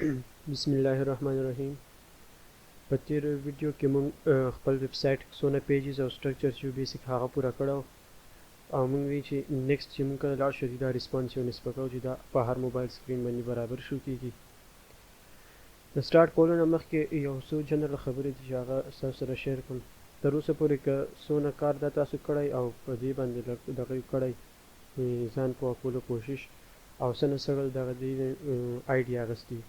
بسم الله الرحمن الرحیم. په تیر ویډیو کې موږ خپل ویب سایټ څونه پیجز او سټرکچر چې بیسیک هغه پوره کړو او موږ وی چې نیکسټ چې موږ کله لاړ شو دا ریسپانسیونس پکاو چې دا په هر موبایل سکرین باندې برابر شو کیږي. د سٹارټ کولو نه مخکې یو څو جنرال خبرې دي چې هغه تاسو سره شیر کوم. تر اوسه پورې که څونه کار دا تاسو کړی او په دې باندې دغه کړی ځان پوه کولو کوشش او څنګه سره دغه دې آیډیا اخیستي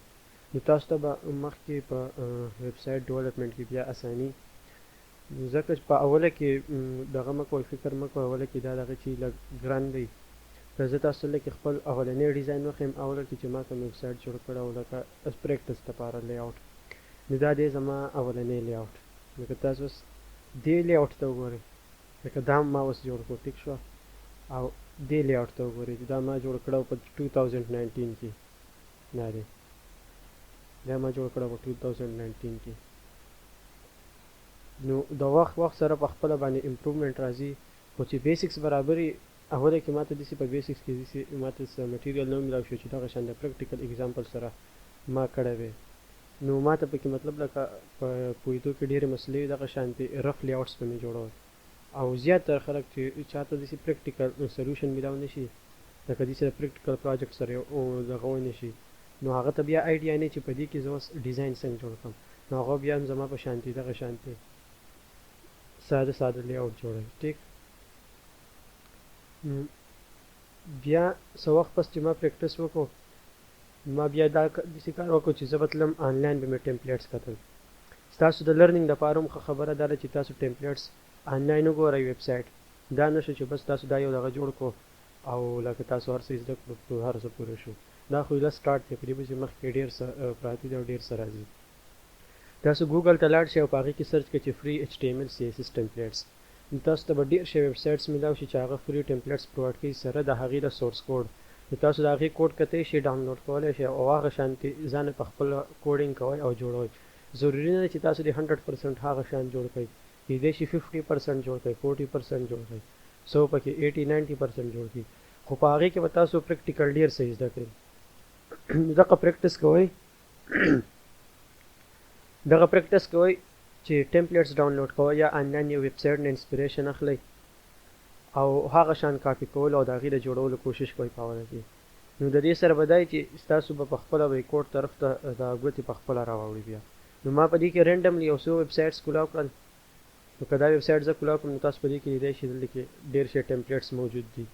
نو تاسو ته به مخکې په ویب سایټ ډیولپمنټ کې بیا اساني ځکه چې په اوله کې دغه مه کوئ فکر مه کوئ اوله کې دا دغه چې لږ ګران دی. که زه تاسو لکه خپل اولنی ډیزاین وښیم اوله کې چې ما کوم ویب سایټ جوړ کړی او لکه پریکټس دپاره لی آوټ نو دا دی زما اولنی لی آوټ. لکه تاسو اوس دې لی آوټ ته وګورئ لکه دا ما اوس جوړ کړو ټیک شوه او دې لی آوټ ته وګورئ چې دا ما جوړ کړی په 2019 کې دا دی دا ما جوړ کړی په 2019 کې. نو د وخت سره په خپله باندې امپروومنټ راځي خو چې بیسکس برابري اوله کې ماته داسې په بیسکس کې داسې ماته څه مټیریل نه میلاو شو چې دغه شان د پریکټیکل اګزامپل سره ما کړی وی نو ماته پکې مطلب لکه په پوهېدو کې ډېرې مسلې دغه شانتې رف لی آوټس به مې جوړول او زیاتره خلک چې چاته داسې پریکټیکل سلوشن میلاو نه شي لکه داسې د پریکټیکل پروجیکټ سره دغه ونی شي نو هغه ته بیا آیډیا نه چې په دې کې زه اوس ډیزاین څنګه جوړ کړم نو هغه بیا هم زما په شانتي دغه شانتي ساده لی آوټ جوړوي ټیک. بیا څه وخت پس چې ما پریکټس وکړو ما بیا دا داسې کار وکړو چې زه به تلم آنلاین به مې ټمپلیټس کتل. ستاسو د لرنینګ دپاره هم ښه خبره دا ده چې تاسو ټمپلیټس آنلاین وګورئ ویب سایټ دا نه شو چې بس تاسو دا یو دغه جوړ کړو او لکه تاسو هر څه زده کړو هر څه پوره شو دا خو ایله سټارټ دی په دې پسې مخکې ډېر څه پراته دي او ډېر څه راځي. تاسو ګوګل ته لاړ شئ او په هغې کې سرچ کړئ چې فري HTML CSS ټمپلیټس نو تاسو ته به ډېر شی ویب سایټس میلاو شي چې هغه فري ټمپلیټس پرووایډ کوي سره د هغې د سورس کوډ نو تاسو د هغې کوډ کتی شئ ډاونلوډ کولی شئ او هغه شانتې ځان په خپله کوډینګ کوئ او جوړوئ. ضروري نه ده چې تاسو د 100% هغه شان جوړ کړئ کیدای شي 50% جوړ کړئ 40% جوړ کړئ څو پکې 80-90% جوړ کړئ خو په هغې کې به تاسو پریکټیکل ډېر صحیح زده کړئ. دغه پریکټس کوئ چې ټمپلیټس ډاونلوډ کوئ یا آنلاین یو ویب سایټ نه انسپریشن اخلئ او هغه شان کاپي کول او د هغې د جوړولو کوشش کوئ په اوله کې نو د دې سره به دا چې ستاسو به په خپله به کوډ طرف ته د ګوتې په خپله راواوړي. بیا نو ما په دې کې رینډملی یو څو ویب سایټس کولاو کړل نو که دا ویب سایټ زه کولاو کړم نو تاسو په دې کې لیدی شئ دلته کې ډېر شی ټمپلیټس موجود دي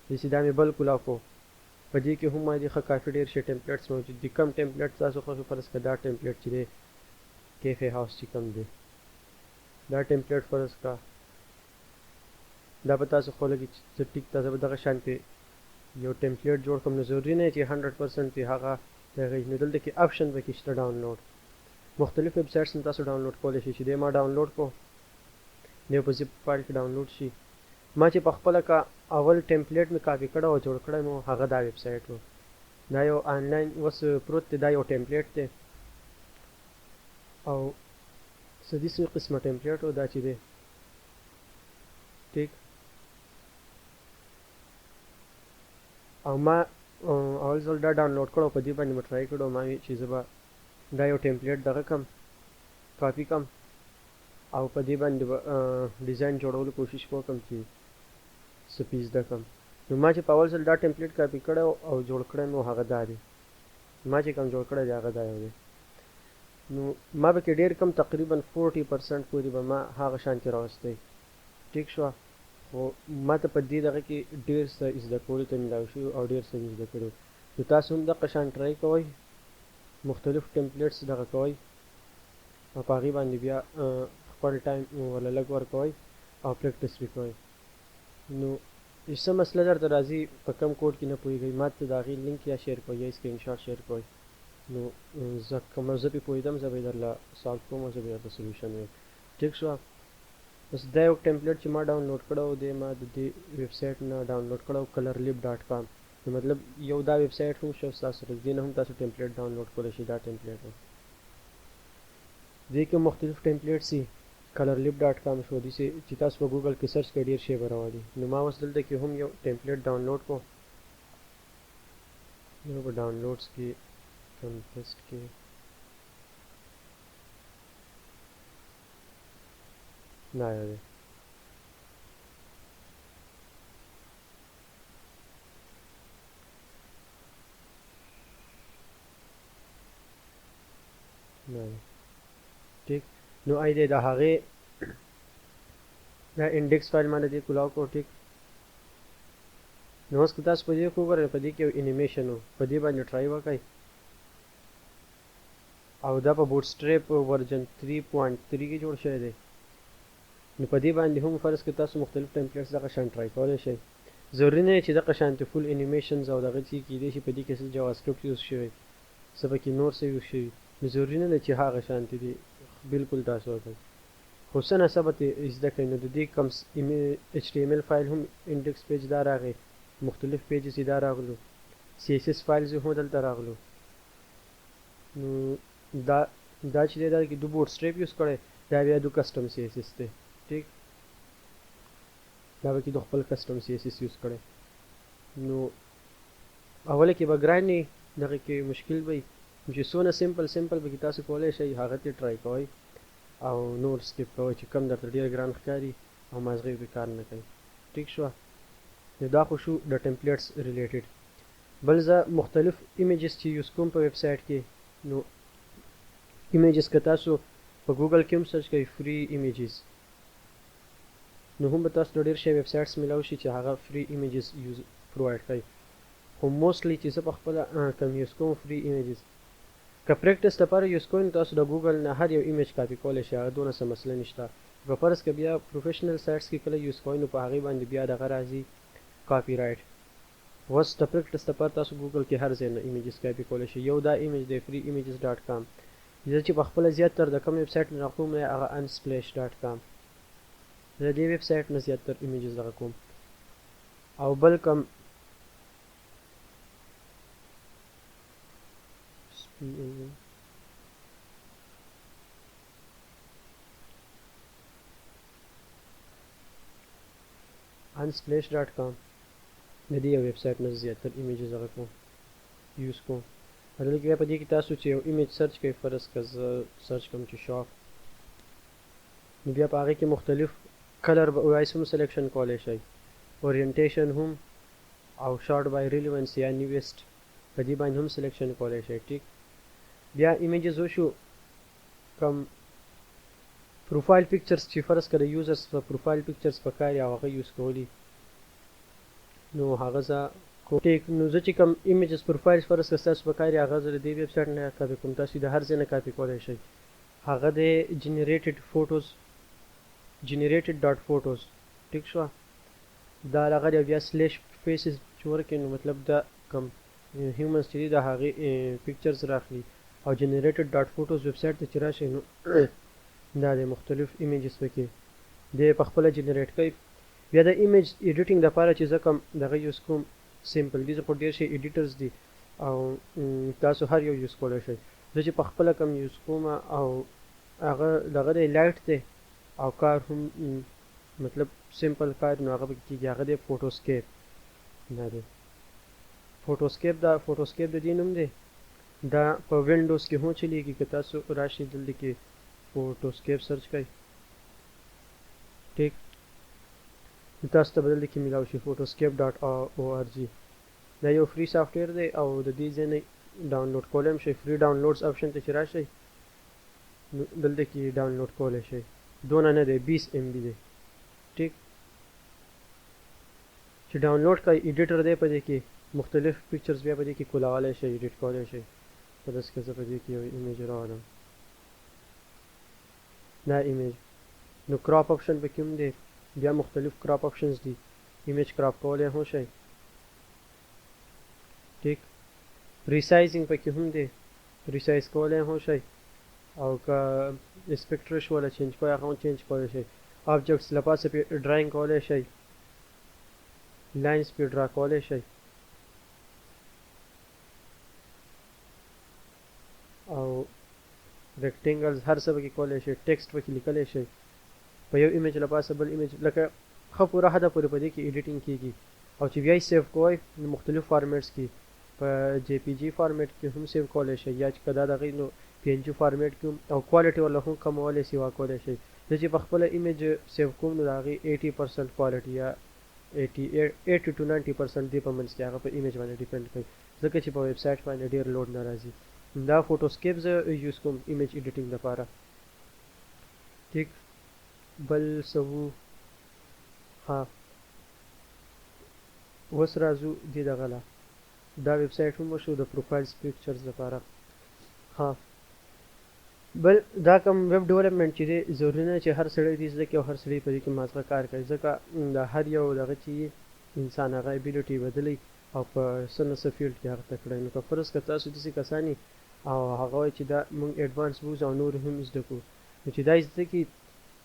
داسې دا مې بل کولاو کړو په دې کې هم باندې ښه کافي ډېر شی ټمپلیټس موجود دي. کم ټمپلیټ تاسو خو فرض کړه دا ټمپلیټ چې دی کیفې هاوس چې کم دی دا ټمپلیټ فرض کړه دا به تاسو خو لګي چې ټیک ته زه به دغه شانتې یو ټمپلیټ جوړ کړم نو ضروري نه چې 100% هغه دغه نو دلته کې آپشن پکې شته ډاونلوډ مختلف ویب سایټس هم تاسو ډاونلوډ کولی شئ چې دی ما ډاونلوډ کړو دی په زیپ فایل کې ډاونلوډ شي. ما چې په خپله که اول ټمپلیټ مې کاپي کړی او جوړ کړی مو هغه دا ویب سایټ و دا یو آنلاین اوس پروت دی دا یو ټمپلیټ دی او څه داسې قسمه ټمپلیټ و دا چې دی ټیک او ما اول ځل دا ډاونلوډ کړو په دې باندې مې ټرای کړو ما وی چې زه به دا یو ټمپلیټ دغه کم کاپي کم او په دې باندې ډیزاین جوړولو کوشش وکړم چې څه پې زده کړم نو ما چې په اول ځل دا ټمپلیټ کاپي کړی او جوړ کړی مې هغه دا دی ما چې کوم جوړ کړی دی هغه دا یو دی نو ما به کې ډېر کم تقریبا 40% پورې به ما هغه شانتې راوستی ټیک شوه خو ما ته په دې دغه کې ډېر څه زده کولو ته میلاو شوي او ډېر څه مې زده کړي نو تاسو هم دغه شان ټرای کوئ مختلف ټمپلیټس دغه کوئ او په هغې باندې بیا خپل ټایم ورله لږ ورکوئ او پریکټس پرې کوئ. نو څه مسله درته راځي په کم کوډ کې نه پوهېږئ ما ته د هغې لینک یا شیر کوئ یا سکرین شاټ شیر کوئ نو زه کوم زه پې پوهېدم زه به یې درله سالو کوم او زه به یې درته سلوشن ویم ټیک شوه. بس دا یو ټمپلیټ چې ما ډاونلوډ کړی دی ما د دې ویب سایټ نه ډاونلوډ کړی colorlib.com نو مطلب یو دا ویب سایټ هم شو ستاسو سره دې نه هم تاسو ټمپلیټ ډاونلوډ کولی شئ دا ټمپلیټ و دې کې مختلف ټمپلیټس دي colorlib.com شو داسې چې تاسو په ګوګل کې سرچ کړئ ډېر شی به راولي نو ما اوس دلته کې هم یو ټمپلیټ ډاونلوډ کړو یو په ډاونلوډس کې کنټرسټ کې نه دی نه ټیک نو آی دی د هغې دا انډیکس فایل باندې دی کولاو کړو ټیک نو اوس که تاسو په دې کې وګورئ په دې کې یو انیمیشن و په دې باندې ټرای وکړئ او دا په بوټ سټریپ ورژن 3.3 کې جوړ شوی دی نو په دې باندې هم فرض کړئ تاسو مختلف ټمپلیټس دغه شان ټرای کولی شئ ضروري نه چې دغه شانتې فول انیمیشنز او دغه څه کیدای شي په دې کې څه جاوا سکرپټ یوز شوی څه پکې نور څه یوز شوي نو ضروري نه ده چې هغه شانتې دي بالکل تاسو وکړئ خو څه نه څه به ترې زده کړئ نو د دې کوم HTML فایل هم انډیکس پیج دا راغی مختلف پیجز یې دا راغلو CSS فایلز هم دلته راغلو نو دا چې دی دا کې دو بوټ سټریپ یوز کړی دا بیا دو کسټم CSS دی ټیک دا به کې د خپل کسټم CSS یوز کړی نو اوله کې به ګران نه دغه کې مشکل به چې څونه سمپل به کې تاسو کولی شئ هغه ته ټرای کوئ او نور سکیپ کوئ چې کم درته ډېر ګران ښکاري او مازغې پرې کار نه کوي ټیک شوه نو دا خو شو د ټمپلیټس ریلیټډ بل زه مختلف ایمیجز چې یوز کوم په ویب سایټ کې نو ایمیجز که تاسو په ګوګل کې هم سرچ کوئ فری ایمیجز نو هم به تاسو د ډېر شی ویب سایټس میلاو شي چې هغه فری ایمیجز یوز پرووایډ کوي خو موسټلی چې زه په خپله کم یوز کوم فری ایمیجز که پریکټس لپاره یوز کوئ نو تاسو د ګوګل نه هر یو ایمیج کاپي کولی شئ هغه دونه څه مسله نشته که فرض که بیا پروفیشنل سایټس کې کله یوز کوئ نو په هغې باندې بیا دغه راځي کاپي رایټ اوس د پریکټس لپاره تاسو ګوګل کې هر ځای نه ایمیجز کاپي کولی شئ یو دا ایمیج دی freeimages.com زه چې په خپله زیاتر د کوم ویب سایټ نه راکوم دی هغه unsplash.com زه د دې ویب سایټ نه زیاتر ایمیجز دغه کوم او بل کوم unsplash.com د دې ویب سایټ نه زیاتر ایمیجز هغه کوم یوز کوم دلته کې په دې کې تاسو چې یو ایمیج سرچ کوئ فرض که زه سرچ کوم چې شاپ نو بیا په هغې کې مختلف کلر وایس هم سلیکشن کولی شئ اورینټیشن هم او شارټ بای ریلیونس یا نیویسټ په دې باندې هم سلیکشن کولی شئ ټیک بیا ایمیجز وشو کم پروفایل پکچرز چې فرض کړه یوزرز په پروفایل پکچرز په کار یا هغه یوز کولی نو هغه زه ټیک نو زه چې کوم ایمیجز پروفایل فرض کړه ستاسو په کار یا هغه زه د دې ویب سایټ نه کاپي کوم تاسو د هر ځای نه کاپي کولی شئ هغه د جنریټډ ډاټ فوټوز ټیک شوه دا هغه دی بیا سلیش فیسز چې ورکړئ نو مطلب دا کوم هیومنز چې دي د هغې پکچرز راخلي او جنریټډ ډاټ فوټوز ویب سایټ ته چې راشئ نو دا د مختلف ایمیجز پکې دی په خپله جنریټ کوي بیا د ایمیج ایډیټینګ دپاره چې زه کوم دغه یوز کوم سمپل دي زه خو ډېر شي ایډیټرز دي او تاسو هر یو یوز کولی شئ زه چې په خپله کوم یوز کوم او هغه دغه دی لایټ دی او کار هم مطلب سمپل کار نو هغه پکې کېږي هغه دی فوټوسکیپ دا دی فوټوسکیپ د دې نوم دی دا په وینډوز کې هم چلیږي که تاسو راشئ دلته کې فوټوسکیپ سرچ کوئ ټیک تاسو ته به دلته کې میلاو شي photoscape.org دا یو فری سافټویر دی او د دې ځای نه ډاونلوډ کولی هم شئ فری ډاونلوډز آپشن ته چې راشئ نو دلته کې ډاونلوډ کولی شئ دونه نه دی 20 MB دی ټیک چې ډاونلوډ کړئ ایډیټر دی په دې کې مختلف پکچرز بیا په دې کې کولاولی شئ ایډیټ کولی شئ په داسې که زه په دې کې یو ایمیج راولم دا ایمیج نو کراپ آپشن پکې هم دی بیا مختلف کراپ آپشنز دي ایمیج کراپ کولی هم شئ ټیک ریسایزینګ پکې هم دی ریسایز کولی هم شئ او که اسپیکټ ریشو والا چینج کوئ هغه هم چینج کولی شئ آبجکټس له پاسه پې ډرایینګ کولی شئ لاینز پې ډرا کولی شئ او ریکټینګلز هر څه پکې کولی شئ ټیکسټ پکې لیکلی شئ په یو ایمیج له پاسه بل ایمیج لکه ښه پوره حده پورې په دې کې ایډیټینګ کېږي او چې بیا یې سیف کوئ نو مختلف فارمیټس کې په جی پی جی فارمیټ کې هم سیو کولی شئ یا چې که دا دغې نو پی ان جي فارمیټ کې هم او کوالټي ورله هم کمولی سیوا کولی شئ زه چې په خپله ایمیج سیو کوم نو د هغې 80% کوالټي یا 80 to 90% دی په منځ کې هغه په ایمیج باندې ډیپینډ کوي ځکه چې په ویب سایټ باندې ډېر لوډ نه راځي دا فوټوسکیپ زه یوز کوم ایمیج ایډیټینګ لپاره ټیک بل څه وو ها اوس راځو دې دغه له دا ویب سایټ هم وشو د پروفایلز پکچرز لپاره ها بل دا کوم ویب ډیولپمنټ چې دی ضروري نه چې هر سړی دې زده کړي او هر سړی په دې کې مازغه کار کوي ځکه د هر یو دغه چې انسان هغه ابیلیټي بدلی او په څه نه څه فیلډ کې هغه ته کړی نو که فرض که تاسو داسې کسان او هغه وایي چې دا موږ ایډوانس بوځو او نور هم زده کړو نو چې دا زده کړي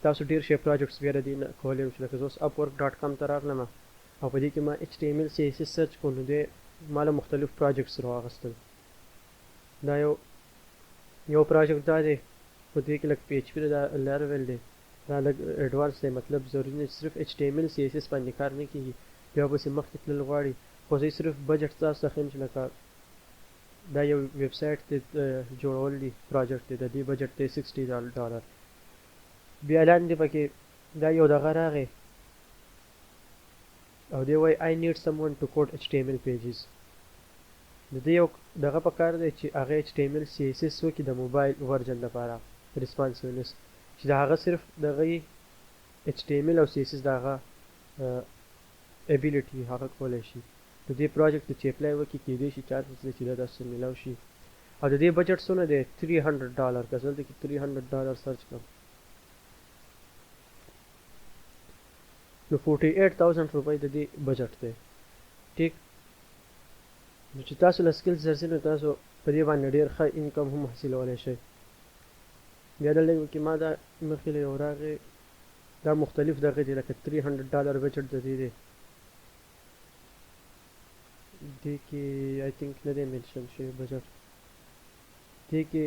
تاسو ډېر شی پروجیکټس بیا د دې نه کولی شو لکه زه اوس upwork.com ته راغلم او په دې کې ما HTML CSS سرچ کړو نو دی ما له مختلف پروجیکټس راواغستل دا یو پروجیکټ دا دی په دې کې لږ PHP دا لارول دی دا لږ ایډوانس دی مطلب ضروري نه چې صرف HTML CSS باندې کار نه کېږي بیا بسې مخکې تلل غواړي خو زه صرف بجټ تاسو ته ښیم چې لکه دا یو ویب سایټ دی جوړول دی پروجیکټ دی د دې بجټ دی $60 بیا لاندې پکې دا یو دغه راغی او دی وایي I need someone to code HTML pages د دې یو دغه پکار دی چې هغه HTML CSS وکړي د موبایل ورژن لپاره Responsiveness چې د هغه صرف دغه HTML او CSS دغه ابیلیټي هغه کولی شي د دې پروجیکټ چې اپلای وکړي کېدای شي چانسز دی چې دا داسې میلاو شي او د دې بجټ څونه دی $300 که دلته کې $300 سرچ کړم نو 48,000 روپۍ د دې بجټ دی ټیک نو چې تاسو له سکلز درځي نو تاسو په دې باندې ډېر ښه انکم هم حاصلولی شئ بیا دلته کې ما دا مخکې له یو راغی دا مختلف دغه دی لکه $300 بجټ د دې دی دې کې آی تھنک نه دی منشن شوی بجټ دې کې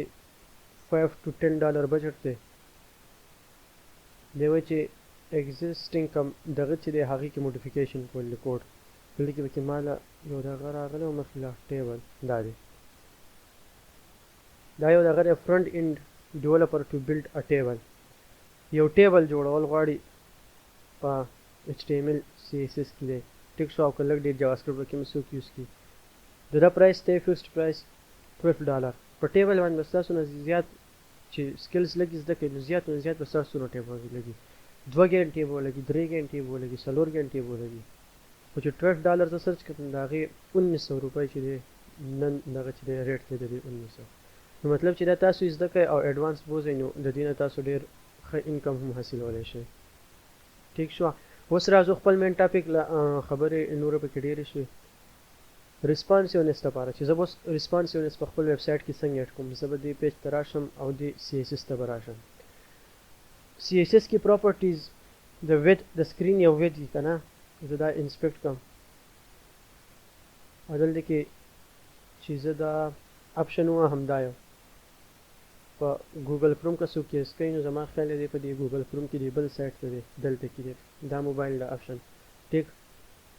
$5 to $10 بجټ دی دی وایي چې ایگزسټینګ کم دغه چې دی هغې کې موډیفیکیشن کول د کوډ دلته کې ما له یو دغه راغلی او مخکې له ټیبل دا دی دا یو دغه دی فرنٹ اینډ ډیولپر ټو بلډ ا ټیبل یو ټیبل جوړول غواړي په HTML CSS کې دی ټیک شو او که لږ ډېر جاواسکرپټ کې مې څوک یوز کړي د دا پرایس دی فکسډ پرایس $12 په ټیبل باندې به ستاسو نه زیات چې سکلز لږ زده کړئ نو زیات نه زیات به ستاسو نه ټیبل لګي 2 غنټې به ولګي 3 غنټې به ولګي 4 غنټې به ولګي خو چې $12 زه سرچ کړم د هغې 1900 روپۍ چې دی نن دغه چې دی ریټ دی د دې 1900 نو مطلب چې دا تاسو زده کړئ او ایډوانس بوځئ نو د دې نه تاسو ډېر ښه انکم هم حاصلولی شئ ټیک شوه اوس راځو خپل مین ټاپک له خبرې نورې پکې ډېرې شوې ریسپانسیونس لپاره چې زه به اوس ریسپانسیونس په خپل ویب سایټ کې څنګه ایډ کوم زه به دې پیج ته راشم او دې CSS ته به راشم CSS کې پراپرټیز د ویډ د سکرین یو ویډ وي که نه زه دا انسپیکټ کړم او دلته کې چې زه دا اپشن ووهم دا یو په ګوګل کروم که څوک یوز کوي نو زما خیال دی په دې ګوګل کروم کې دی بل سایټ ته دی دلته کې دی دا موبایل دا اپشن ټیک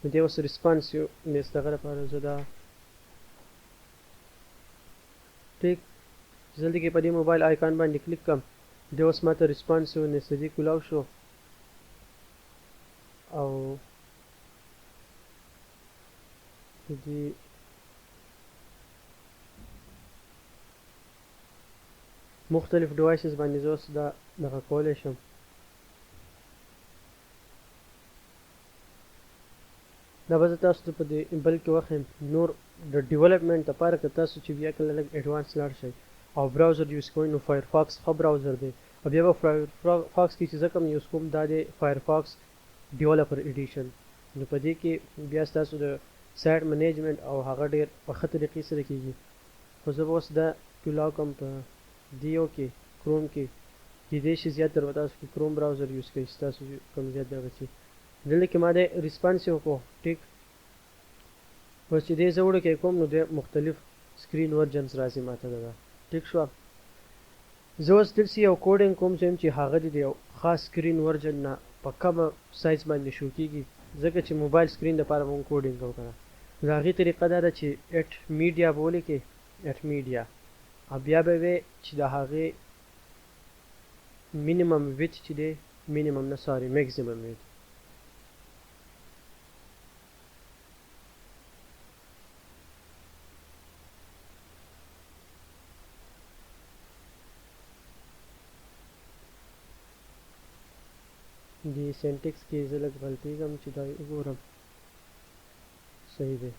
نو دی اوس ریسپانسیونس دغه لپاره زه دا ټیک دلته کې په دې موبایل آیکان باندې کلیک کړم دی اوس ماته ریسپانسیونس د دې کولاو شو او د دې مختلف ډیوایسز باندې زه اوس دا دغه کولی شم دا به زه تاسو ته په دې بلکې وښیم نور د ډیولپمنټ لپاره که تاسو چې بیا کله لږ ایډوانس لاړ شئ او براوزر یوز کوئ نو فایرفاکس ښه براوزر دی او بیا به فایرفاکس کې چې زه کوم یوز کوم دا دی فایرفاکس ډیولپر ایډیشن نو په دې کې بیا ستاسو د سایټ منیجمنټ او هغه ډېر په ښه طریقې سره کېږي خو زه به اوس دا کولاو کوم په دیو کې کروم کې کېدای شي زیات در به تاسو کې کروم براوزر یوز کوئ ستاسو کوم زیات دغه شي دلته کې ما دی ریسپانسیو کو ټیک اوس چې دی زه وړوکی کوم نو دی مختلف سکرین ورجنز راځي ماته دغه ټیک شوه زه اوس دلسې یو کوډینګ کوم چې هغه د یو خاص سکرین ورجن نه په کمه سایز باندې شو کېږي ځکه چې موبایل سکرین دپاره مونږ کوډینګ کوو که نه د هغې طریقه دا ده چې اټ میډیا به ولیکې اټ میډیا او بیا به وې چې د هغې minimum width چې دی minimum نه sorry maximum width دی سینټکس کې زه لږ غلطي کوم چې دا وګورم صحیح دی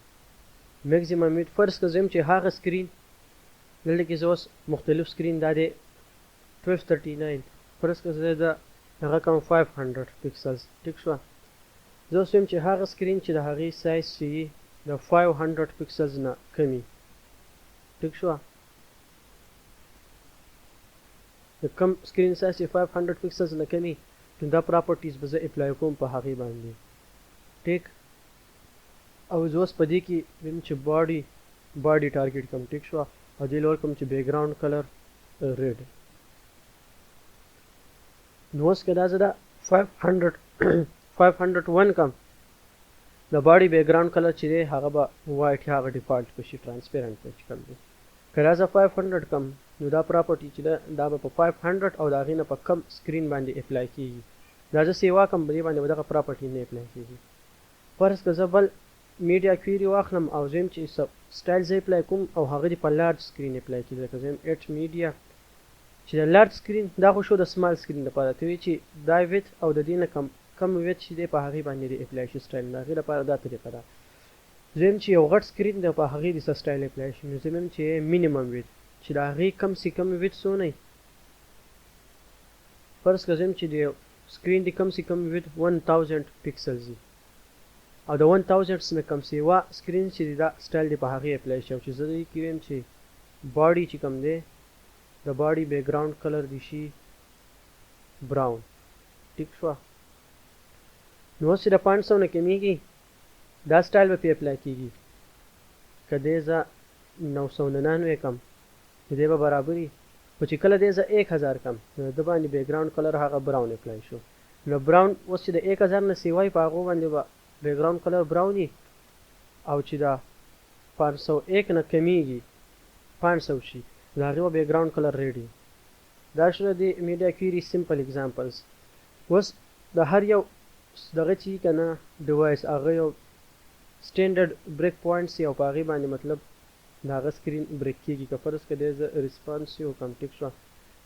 maximum width فرض که زم چې هغه سکرین دلته کې زه اوس مختلف سکرین دا دی 1239 فرض که زه د هغه کوم 500 پکسلز ټیک شوه زه اوس وایم چې هغه سکرین چې د هغې سایز چې وي د 500 پکسلز نه کمي ټیک شوه د کم سکرین سایز چې 500 پکسلز نه کمي نو دا پراپرټیز به زه اپلای کوم په هغې باندې ټیک او زه اوس په دې کې ویم چې باډي ټارګېټ کوم ټیک شوه او دې لور کوم چې بیکګراوند کلر ریډ نو اوس که دا زه دا 501 کم د باډي بیکګراوند کلر چې دی هغه به وایټ هغه ډیفالټ به شي ټرانسپیرنټ به چې کوم دی که دا زه 500 کم نو دا پراپرټي چې ده دا به په 500 او د هغې نه په کم سکرین باندې اپلای کېږي دا زه سیوا کم په دې باندې به دغه پراپرټي نه اپلای کېږي فرض که زه بل میډیا کویري واخلم او زه یم چې سټایل زه اپلای کوم او هغه دې په لارج سکرین اپلای کېږي لکه زه یم اټ میډیا چې د لارج سکرین دا خو شو د سمال سکرین لپاره ته وایي چې دا ویت او د دې نه کم ویت چې دی په هغې باندې دې اپلای شي سټایل د هغې لپاره دا طریقه ده زه یم چې یو غټ سکرین دی په هغې دې څه سټایل اپلای شي نو زه یم چې مینیمم ویت چې د هغې کم سي کم ویت څونه فرض که زه یم چې د سکرین دی کم سي کم ویت 1000 پکسلز وي او د 1000 نه کم سیوا سکرین چې دا سټایل دی په هغې اپلای شي او چې زه دې کې ویم چې باډي چې کم دی د باډي بیکګراوند کلر دی شي براون ټیک شوه نو اوس چې د 500 نه کمیږي دا سټایل به پې اپلای کېږي که دی زه 999 کم نو دی به برابر وي خو چې کله دی زه 1000 کم نو د باندې بیکګراوند کلر هغه براون اپلای شو نو براون اوس چې د 1000 نه سیوای په هغو باندې به بیکګراوند کلر براون وي او چې دا 501 نه کمیږي 500 شي د هغې به بیکګراوند کلر ریډ وي دا شوه د میډیا کویري سمپل اګزامپلز اوس د هر یو دغه چې که نه ډیوایس هغه یو سټینډرډ بریک پوینټس او په هغې باندې مطلب د هغه سکرین بریک کېږي که فرض که دی زه ریسپانسیو کم ټیک شوه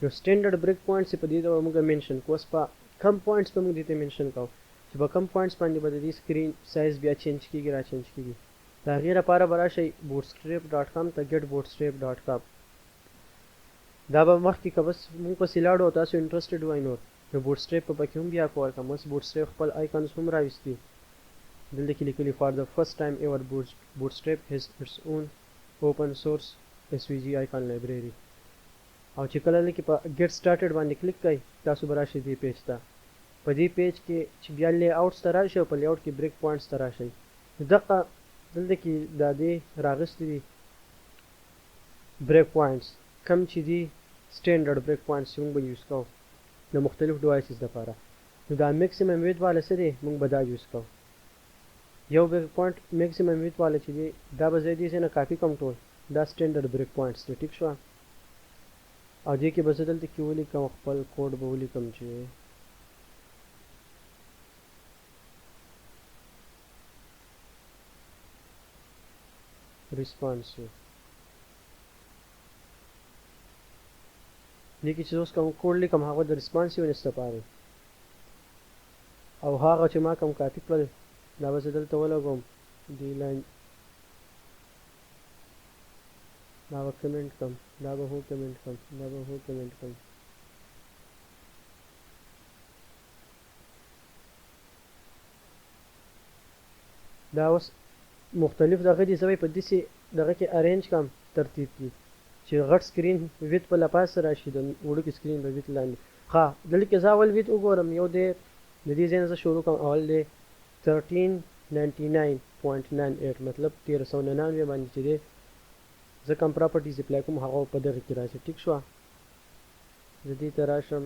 یو سټینډرډ بریک پوینټس په دې ډول موږ منشن کړو اوس په کم پوینټس به موږ دې ته منشن کوو چې په کم پوینټس باندې به د دې سکرین سایز بیا چینج کېږي را چینج کېږي د هغې لپاره به راشئ bootstrap.com ته getbootstrap.com دا به مخکې که بس موږ پسې لاړو او تاسو انټرسټډ وای نور نو بوټسټریپ په پکې هم بیا کول کوم اوس بوټسټریپ خپل آیکونز هم راویستي دلته کې لیکلي فار د فرست ټایم ایور بوټسټریپ هیز اټس اون اوپن سورس SVG آیکون لایبرری او چې کله لکه په ګیټ سٹارټډ باندې کلیک کړئ تاسو به راشئ دې پیج ته په دې پیج کې چې بیا لی آوټس ته راشئ او په لی آوټ کې بریک پوینټس ته راشئ دغه دلته کې دا دې راغستې دي بریک پوینټس کم چې دي سټینډرډ بریک پوینټس چې موږ به یوز کوو د مختلف ډیوایسز دپاره نو دا میکسیمم ویت والا څه دی موږ به دا یوز کوو یو بریک پوینټ میکسیمم ویت والا چې دی دا به زه دې ځای نه کاپي کوم ټول دا سټینډرډ بریک پوینټس دی ټیک شوه او دې کې به زه دلته کې ولیکم خپل کوډ به ولیکم چې ریسپانسیو دې کې چې اوس کوم کوډ لیکم هغه د ریسپانسیونس دپاره او هغه چې ما کوم کاپي کړل دا به زه دلته ولګوم دې لاین دا به کمنټ کم دا به هو کمنټ کم دا به هو کمنټ کم دا اوس مختلف دغه دي زه په داسې دغه کې ارینج کم ترتیب کې چې غټ سکرین ویت په لپاسه راشي د وړوکې سکرین په ویت لاندې ښه دلته کې زه اول ویت وګورم یو دی د دې ځای نه زه شروع کوم اول دی 1399.98 مطلب 1399 باندې چې دی زه کوم پراپرټیز اپلای کوم هغه په دغه کې راشي ټیک شوه زه دې ته راشم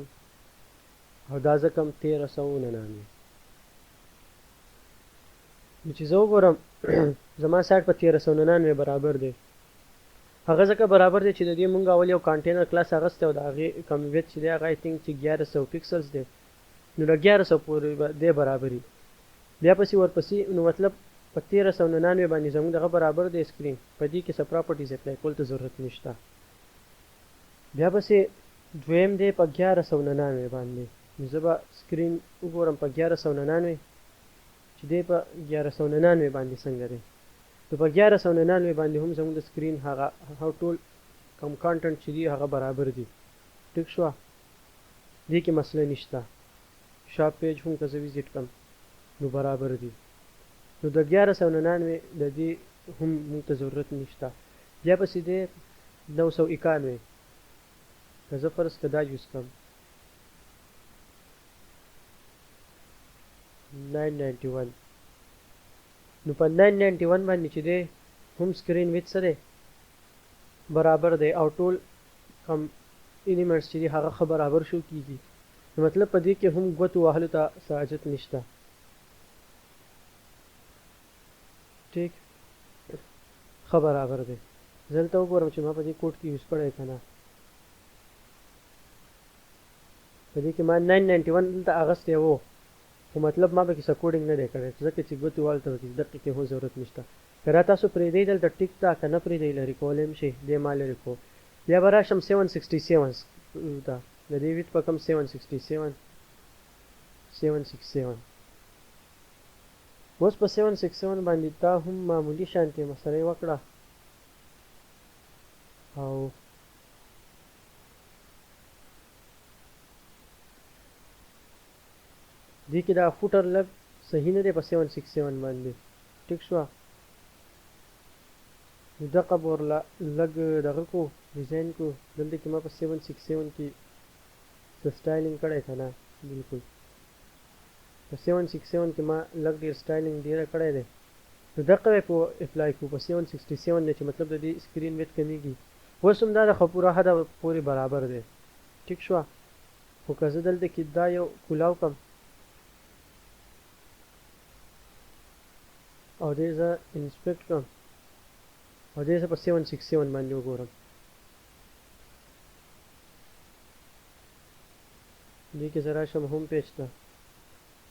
او دا زه کوم 1399 نو چې زه وګورم زما سایټ په 1399 برابر دی هغه ځکه برابر دی چې د دې مونږ اول یو کانټینر کلاس اغستی او د هغې کم ویت چې دی هغه آی تھنک چې 1100 پکسلز دی نو د 1100 پورې به دی برابري بیا پسې ورپسې نو مطلب په 1399 باندې زموږ دغه برابر دی سکرین په دې کې څه پراپرټیز اپلای کول ته ضرورت نشته بیا پسې دویم دی په 1199 باندې نو زه به سکرین وګورم په 1199 چې دی په 1199 باندې څنګه دی نو په 1199 باندې هم زموږ د سکرین هغه ټول کم کانټنټ چې دی هغه برابر دي ټیک شوه دې کې مسله نشته شاپ پیج هم که زه ویزیټ کړم نو برابر دي نو د 1199 د دې هم موږ ته ضرورت نشته بیا پسې دی 991 که زه فرض که دا یوز کړم 991 نو په 991 باندې چې دی هم سکرین ویت څه دی برابر دی او ټول کم ایلیمنټس چې دي هغه ښه برابر شو کیږي نو مطلب په دې کې هم ګوتو وهلو ته څه حاجت نشته ټیک ښه برابر دی زه دلته وګورم چې ما په دې کوډ کې یوز کړی که نه په دې کې ما 991 دلته اغستی و خو مطلب ما به کې څه کوډینګ نه دی کړی ځکه چې ګوتې والته وکړي دقیقې کې هم ضرورت نشته که را تاسو پرېږدئ دلته ټیک ته که نه پرېږدئ لرې کولی هم شئ دی ما لرې کو بیا به راشم 767 ته د دې ویت په کم 767 اوس په 767 باندې دا هم معمولي شانتې مسله یې وکړه او دې کې دا فوټر لږ صحیح نه دی په 767 باندې ټیک شوه نو دغه به ورله لږ دغه کو ډیزاین کو دلته کې ما په 767 کې څه سټایلینګ کړی که نه بلکل په 767 کې ما لږ ډېر سټایلینګ ډېره کړی دی نو دغه به په اپلای کو په 767 دی چې مطلب د دې سکرین ویت کمیږي اوس هم دا د خو پوره حده پورې برابر دی ټیک شوه خو که زه دلته کې دا یو کولاو کړم او دې زه انسپیکټ کړم او دې زه په 767 باندې وګورم دې کې زه راشم هوم پیج ته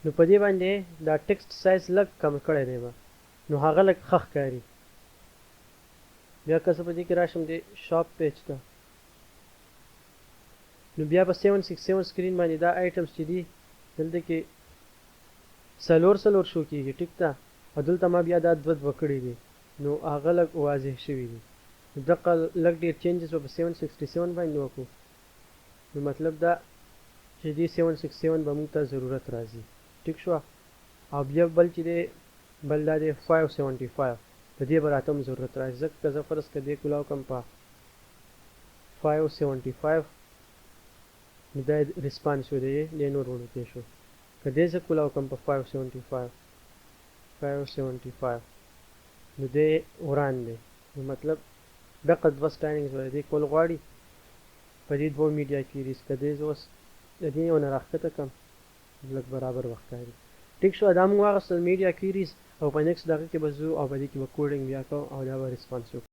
نو په دې باندې دا ټیکسټ سایز لږ کم کړی دی به نو هغه لږ ښه ښکاري بیا که زه په دې کې راشم د شاپ پیج ته نو بیا په 767 سکرین باندې دا آیټمس چې دي دلته کې څلور شو کېږي ټیک ده او دلته ما بیا دا دوه کړي دي نو هغه لږ واضح شوي دي نو دغه لږ ډېر چینجز به په 767 باندې وکړو نو مطلب دا چې دې 767 به موږ ته ضرورت راځي ټیک شوه او بیا بل چې دی بل دا دی 575 د دې به راته هم ضرورت راځي ځکه که زه فرض که دې کولاو کړم په 575 نو دا ریسپانس شو دی دې نور وړوکی شو که دې زه کولاو کړم په 575 نو دې وران دی نو مطلب دغه دوه سټایلینګز به دې کول غواړي په دې دوه میډیا کیریز که دې زه اوس د دې یو نه راښکته کړم لږ برابر وخت ښکاري ټیک شو دا موږ واخیستل میډیا کیریز او په نیکسټ دغه کې به ځو او په دې کې به کوډینګ بیا کوو او دا به ریسپانس وکړو